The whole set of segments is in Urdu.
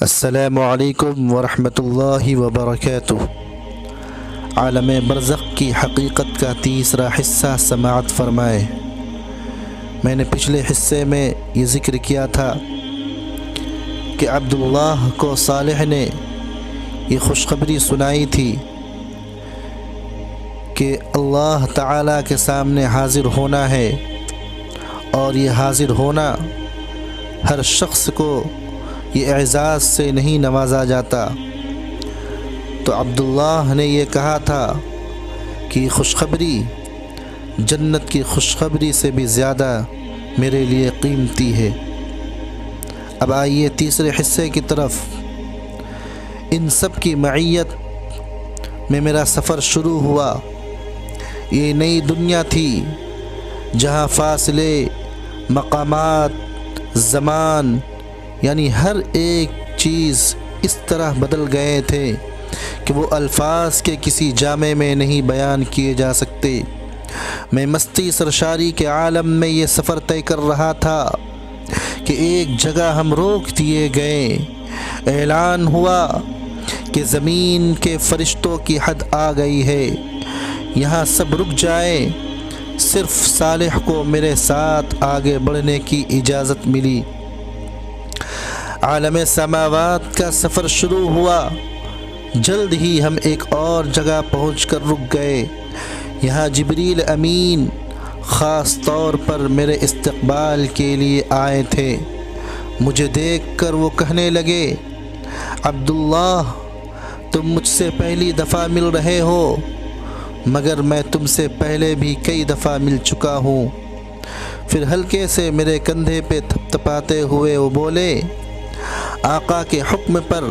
السلام علیکم ورحمۃ اللہ وبرکاتہ۔ عالم برزخ کی حقیقت کا تیسرا حصہ سماعت فرمائے۔ میں نے پچھلے حصے میں یہ ذکر کیا تھا کہ عبداللہ کو صالح نے یہ خوشخبری سنائی تھی کہ اللہ تعالیٰ کے سامنے حاضر ہونا ہے، اور یہ حاضر ہونا ہر شخص کو یہ اعزاز سے نہیں نوازا جاتا۔ تو عبداللہ نے یہ کہا تھا کہ خوشخبری جنت کی خوشخبری سے بھی زیادہ میرے لیے قیمتی ہے۔ اب آئیے تیسرے حصے کی طرف۔ ان سب کی معیت میں میرا سفر شروع ہوا۔ یہ نئی دنیا تھی جہاں فاصلے، مقامات، زمان، یعنی ہر ایک چیز اس طرح بدل گئے تھے کہ وہ الفاظ کے کسی جامع میں نہیں بیان کیے جا سکتے۔ میں مستی سرشاری کے عالم میں یہ سفر طے کر رہا تھا کہ ایک جگہ ہم روک دیے گئے۔ اعلان ہوا کہ زمین کے فرشتوں کی حد آ گئی ہے، یہاں سب رک جائیں، صرف صالح کو میرے ساتھ آگے بڑھنے کی اجازت ملی۔ عالم سماوات کا سفر شروع ہوا۔ جلد ہی ہم ایک اور جگہ پہنچ کر رک گئے۔ یہاں جبریل امین خاص طور پر میرے استقبال کے لیے آئے تھے۔ مجھے دیکھ کر وہ کہنے لگے، عبداللہ، تم مجھ سے پہلی دفعہ مل رہے ہو، مگر میں تم سے پہلے بھی کئی دفعہ مل چکا ہوں۔ پھر ہلکے سے میرے کندھے پہ تھپتھپاتے ہوئے وہ بولے، آقا کے حکم پر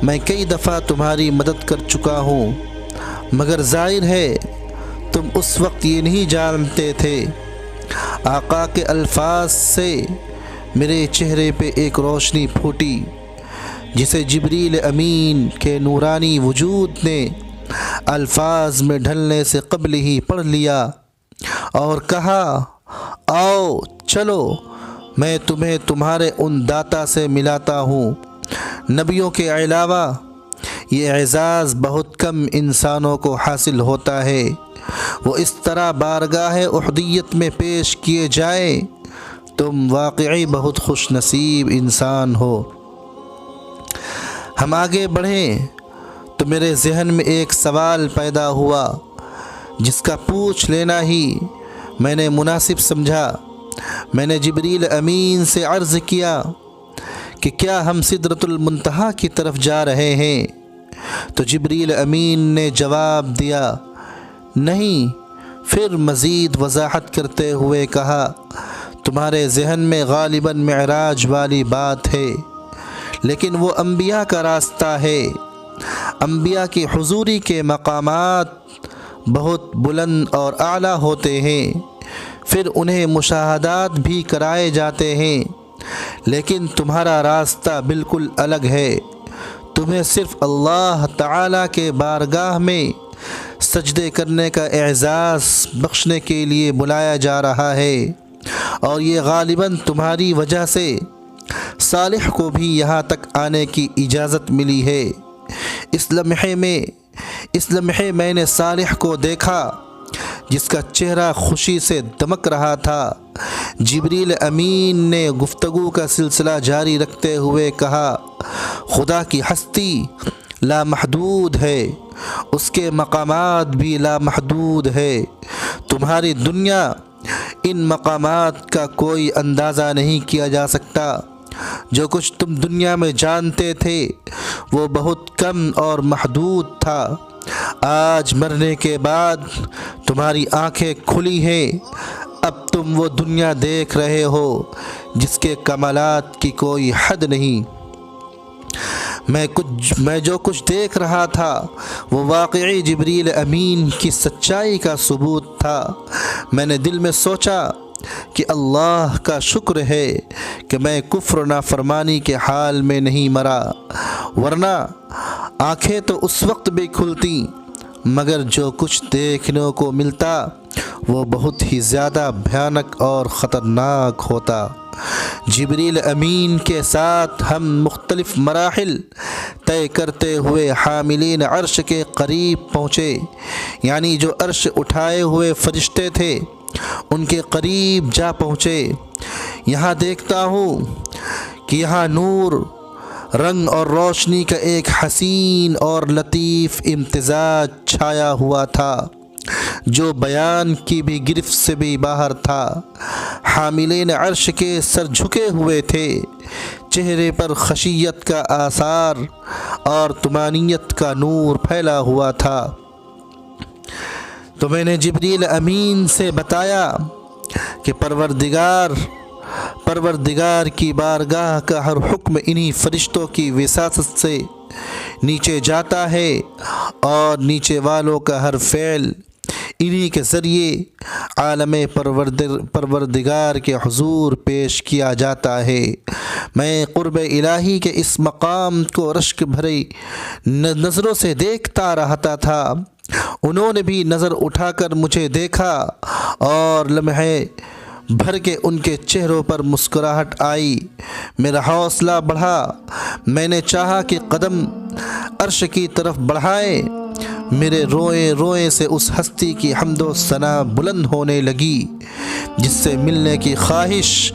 میں کئی دفعہ تمہاری مدد کر چکا ہوں، مگر ظاہر ہے تم اس وقت یہ نہیں جانتے تھے۔ آقا کے الفاظ سے میرے چہرے پہ ایک روشنی پھوٹی جسے جبریل امین کے نورانی وجود نے الفاظ میں ڈھلنے سے قبل ہی پڑھ لیا اور کہا، آؤ چلو، میں تمہیں تمہارے ان داتا سے ملاتا ہوں۔ نبیوں کے علاوہ یہ اعزاز بہت کم انسانوں کو حاصل ہوتا ہے، وہ اس طرح بارگاہ احدیت میں پیش کیے جائیں۔ تم واقعی بہت خوش نصیب انسان ہو۔ ہم آگے بڑھیں تو میرے ذہن میں ایک سوال پیدا ہوا جس کا پوچھ لینا ہی میں نے مناسب سمجھا۔ میں نے جبریل امین سے عرض کیا کہ کیا ہم سدرۃ المنتہا کی طرف جا رہے ہیں؟ تو جبریل امین نے جواب دیا، نہیں۔ پھر مزید وضاحت کرتے ہوئے کہا، تمہارے ذہن میں غالباً معراج والی بات ہے، لیکن وہ انبیاء کا راستہ ہے۔ انبیاء کی حضوری کے مقامات بہت بلند اور اعلیٰ ہوتے ہیں، پھر انہیں مشاہدات بھی کرائے جاتے ہیں، لیکن تمہارا راستہ بالکل الگ ہے۔ تمہیں صرف اللہ تعالیٰ کے بارگاہ میں سجدے کرنے کا اعزاز بخشنے کے لیے بلایا جا رہا ہے، اور یہ غالباً تمہاری وجہ سے صالح کو بھی یہاں تک آنے کی اجازت ملی ہے۔ اس لمحے میں نے صالح کو دیکھا جس کا چہرہ خوشی سے دمک رہا تھا۔ جبریل امین نے گفتگو کا سلسلہ جاری رکھتے ہوئے کہا، خدا کی ہستی لامحدود ہے، اس کے مقامات بھی لامحدود ہے۔ تمہاری دنیا ان مقامات کا کوئی اندازہ نہیں کیا جا سکتا۔ جو کچھ تم دنیا میں جانتے تھے وہ بہت کم اور محدود تھا۔ آج مرنے کے بعد تمہاری آنکھیں کھلی ہیں، اب تم وہ دنیا دیکھ رہے ہو جس کے کمالات کی کوئی حد نہیں۔ میں جو کچھ دیکھ رہا تھا وہ واقعی جبریل امین کی سچائی کا ثبوت تھا۔ میں نے دل میں سوچا کہ اللہ کا شکر ہے کہ میں کفر و نافرمانی کے حال میں نہیں مرا، ورنہ آنکھیں تو اس وقت بھی کھلتی، مگر جو کچھ دیکھنے کو ملتا وہ بہت ہی زیادہ بھیانک اور خطرناک ہوتا۔ جبریل امین کے ساتھ ہم مختلف مراحل طے کرتے ہوئے حاملین عرش کے قریب پہنچے، یعنی جو عرش اٹھائے ہوئے فرشتے تھے ان کے قریب جا پہنچے۔ یہاں دیکھتا ہوں کہ یہاں نور، رنگ اور روشنی کا ایک حسین اور لطیف امتزاج چھایا ہوا تھا جو بیان کی بھی گرفت سے بھی باہر تھا۔ حاملین عرش کے سر جھکے ہوئے تھے، چہرے پر خشیت کا آثار اور طمانینت کا نور پھیلا ہوا تھا۔ تو میں نے جبریل امین سے بتایا کہ پروردگار کی بارگاہ کا ہر حکم انہی فرشتوں کی وساطت سے نیچے جاتا ہے اور نیچے والوں کا ہر فعل انہی کے ذریعے عالم پروردگار کے حضور پیش کیا جاتا ہے۔ میں قرب الہی کے اس مقام کو رشک بھری نظروں سے دیکھتا رہتا تھا۔ انہوں نے بھی نظر اٹھا کر مجھے دیکھا اور لمحے بھر کے ان کے چہروں پر مسکراہٹ آئی۔ میرا حوصلہ بڑھا، میں نے چاہا کہ قدم عرش کی طرف بڑھائے۔ میرے روئے سے اس ہستی کی حمد و ثنا بلند ہونے لگی جس سے ملنے کی خواہش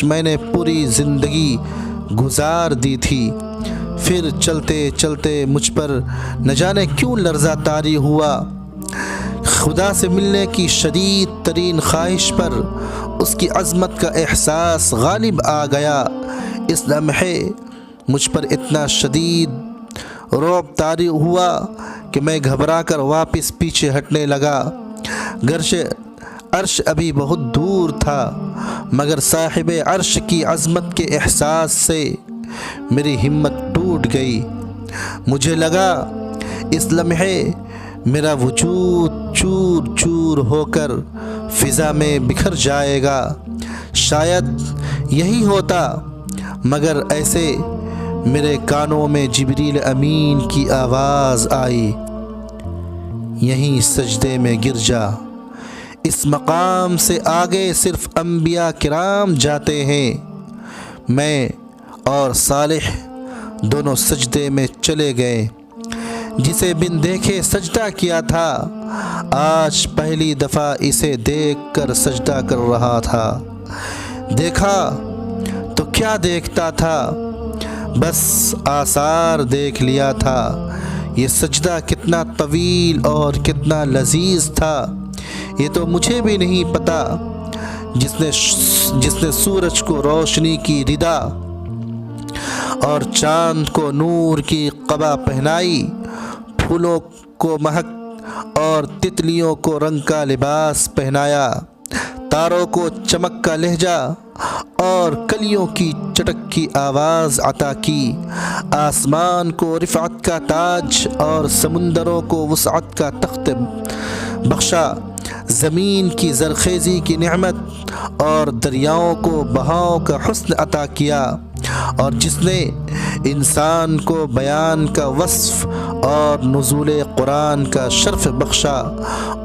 میں نے پوری زندگی گزار دی تھی۔ پھر چلتے چلتے مجھ پر نہ جانے کیوں لرزہ طاری ہوا۔ خدا سے ملنے کی شدید ترین خواہش پر اس کی عظمت کا احساس غالب آ گیا۔ اس لمحے مجھ پر اتنا شدید رعب طاری ہوا کہ میں گھبرا کر واپس پیچھے ہٹنے لگا۔ گرچہ عرش ابھی بہت دور تھا مگر صاحب عرش کی عظمت کے احساس سے میری ہمت ٹوٹ گئی۔ مجھے لگا اس لمحے میرا وجود چور چور ہو کر فضا میں بکھر جائے گا۔ شاید یہی ہوتا، مگر ایسے میرے کانوں میں جبریل امین کی آواز آئی، یہیں سجدے میں گر جا۔ اس مقام سے آگے صرف انبیاء کرام جاتے ہیں۔ میں اور صالح دونوں سجدے میں چلے گئے۔ جسے بن دیکھے سجدہ کیا تھا آج پہلی دفعہ اسے دیکھ کر سجدہ کر رہا تھا۔ دیکھا تو کیا دیکھتا تھا، بس آثار دیکھ لیا تھا۔ یہ سجدہ کتنا طویل اور کتنا لذیذ تھا یہ تو مجھے بھی نہیں پتا۔ جس نے سورج کو روشنی کی ردا اور چاند کو نور کی قبا پہنائی، پھولوں کو مہک اور تتلیوں کو رنگ کا لباس پہنایا، تاروں کو چمک کا لہجہ اور کلیوں کی چٹک کی آواز عطا کی، آسمان کو رفعت کا تاج اور سمندروں کو وسعت کا تخت بخشا، زمین کی زرخیزی کی نعمت اور دریاؤں کو بہاؤ کا حسن عطا کیا، اور جس نے انسان کو بیان کا وصف اور نزول قرآن کا شرف بخشا،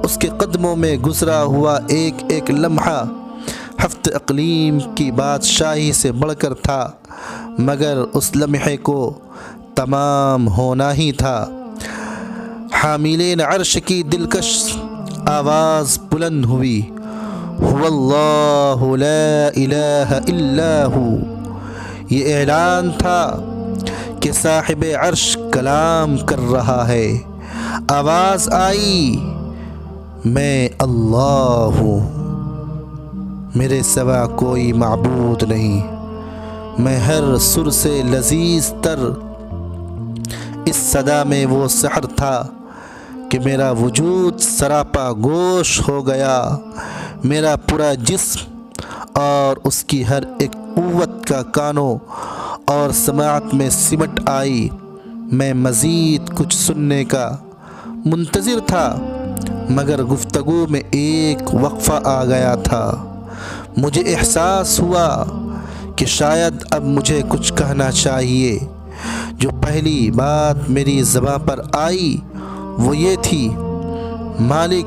اس کے قدموں میں گزرا ہوا ایک ایک لمحہ ہفت اقلیم کی بادشاہی سے بڑھ کر تھا، مگر اس لمحے کو تمام ہونا ہی تھا۔ حاملین عرش کی دلکش آواز بلند ہوئی، هو اللہ لا الہ الا ہو۔ یہ اعلان تھا کہ صاحب عرش کلام کر رہا ہے۔ آواز آئی، میں اللہ ہوں، میرے سوا کوئی معبود نہیں۔ میں ہر سر سے لذیذ تر اس صدا میں وہ سحر تھا کہ میرا وجود سراپا گوش ہو گیا۔ میرا پورا جسم اور اس کی ہر ایک قوت کا کانوں اور سماعت میں سمٹ آئی۔ میں مزید کچھ سننے کا منتظر تھا مگر گفتگو میں ایک وقفہ آ گیا تھا۔ مجھے احساس ہوا کہ شاید اب مجھے کچھ کہنا چاہیے۔ جو پہلی بات میری زبان پر آئی وہ یہ تھی، مالک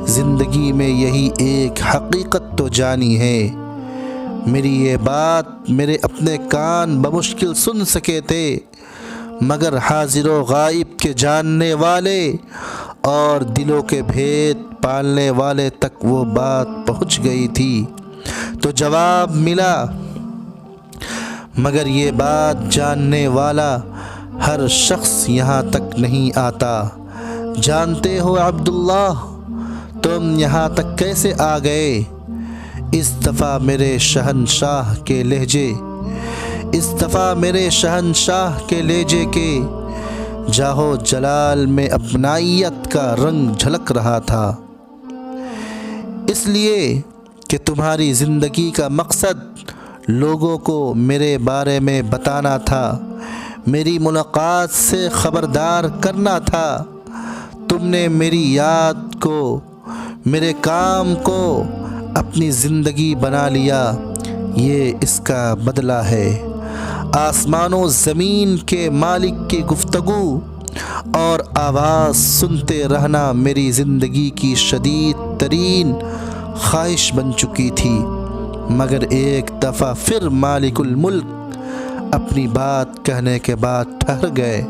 زندگی میں یہی ایک حقیقت تو جانی ہے۔ میری یہ بات میرے اپنے کان بمشکل سن سکے تھے، مگر حاضر و غائب کے جاننے والے اور دلوں کے بھید پالنے والے تک وہ بات پہنچ گئی تھی تو جواب ملا، مگر یہ بات جاننے والا ہر شخص یہاں تک نہیں آتا۔ جانتے ہو عبداللہ تم یہاں تک کیسے آ گئے؟ اس دفعہ میرے شہنشاہ کے لہجے کے جاہو جلال میں اپنائیت کا رنگ جھلک رہا تھا۔ اس لیے کہ تمہاری زندگی کا مقصد لوگوں کو میرے بارے میں بتانا تھا، میری ملاقات سے خبردار کرنا تھا۔ تم نے میری یاد کو، میرے کام کو اپنی زندگی بنا لیا، یہ اس کا بدلہ ہے۔ آسمان و زمین کے مالک کی گفتگو اور آواز سنتے رہنا میری زندگی کی شدید ترین خواہش بن چکی تھی، مگر ایک دفعہ پھر مالک الملک اپنی بات کہنے کے بعد ٹھہر گئے۔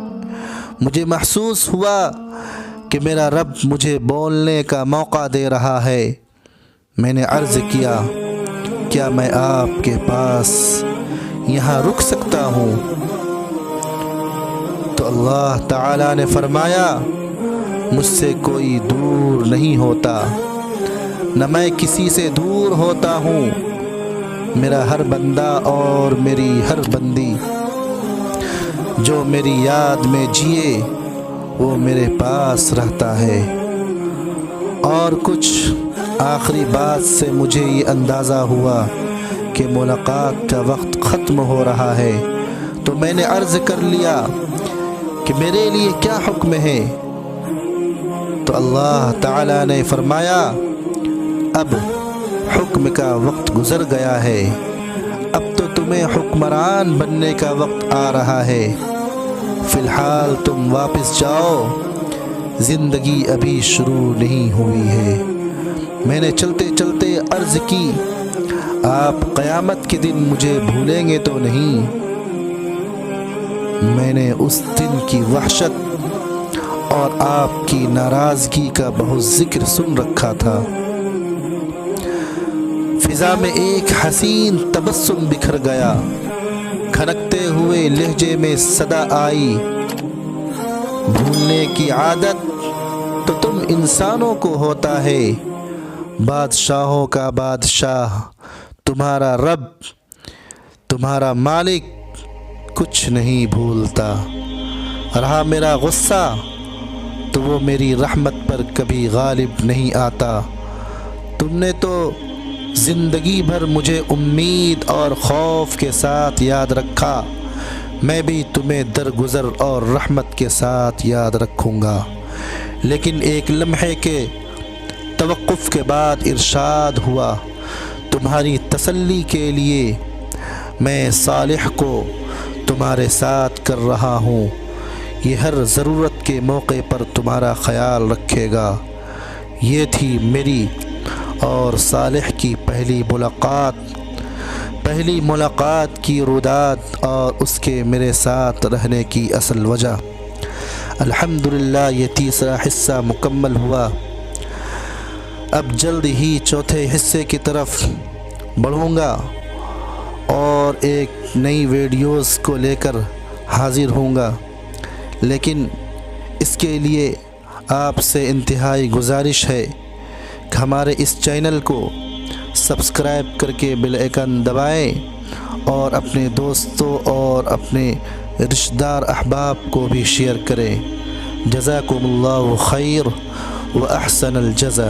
مجھے محسوس ہوا کہ میرا رب مجھے بولنے کا موقع دے رہا ہے۔ میں نے عرض کیا، کیا میں آپ کے پاس یہاں رک سکتا ہوں؟ تو اللہ تعالیٰ نے فرمایا، مجھ سے کوئی دور نہیں ہوتا، نہ میں کسی سے دور ہوتا ہوں۔ میرا ہر بندہ اور میری ہر بندی جو میری یاد میں جیے وہ میرے پاس رہتا ہے۔ اور کچھ آخری بات سے مجھے یہ اندازہ ہوا کہ ملاقات کا وقت ختم ہو رہا ہے، تو میں نے عرض کر لیا کہ میرے لیے کیا حکم ہے؟ تو اللہ تعالیٰ نے فرمایا، اب حکم کا وقت گزر گیا ہے، اب تو تمہیں حکمران بننے کا وقت آ رہا ہے۔ فی الحال تم واپس جاؤ، زندگی ابھی شروع نہیں ہوئی ہے۔ میں نے چلتے چلتے عرض کی، آپ قیامت کے دن مجھے بھولیں گے تو نہیں؟ میں نے اس دن کی وحشت اور آپ کی ناراضگی کا بہت ذکر سن رکھا تھا۔ فضا میں ایک حسین تبسم بکھر گیا، کھنکتے ہوئے لہجے میں صدا آئی، بھولنے کی عادت تو تم انسانوں کو ہوتا ہے، بادشاہوں کا بادشاہ تمہارا رب، تمہارا مالک کچھ نہیں بھولتا۔ رہا میرا غصہ تو وہ میری رحمت پر کبھی غالب نہیں آتا۔ تم نے تو زندگی بھر مجھے امید اور خوف کے ساتھ یاد رکھا، میں بھی تمہیں درگزر اور رحمت کے ساتھ یاد رکھوں گا۔ لیکن ایک لمحے کے توقف کے بعد ارشاد ہوا، تمہاری تسلی کے لیے میں صالح کو تمہارے ساتھ کر رہا ہوں، یہ ہر ضرورت کے موقع پر تمہارا خیال رکھے گا۔ یہ تھی میری اور صالح کی پہلی ملاقات کی رودات اور اس کے میرے ساتھ رہنے کی اصل وجہ۔ الحمدللہ یہ تیسرا حصہ مکمل ہوا۔ اب جلد ہی چوتھے حصے کی طرف بڑھوں گا اور ایک نئی ویڈیوز کو لے کر حاضر ہوں گا، لیکن اس کے لیے آپ سے انتہائی گزارش ہے کہ ہمارے اس چینل کو سبسکرائب کر کے بیل آئیکن دبائیں اور اپنے دوستوں اور اپنے رشتہ دار احباب کو بھی شیئر کریں۔ جزاکم اللہ خیر و احسن الجزا۔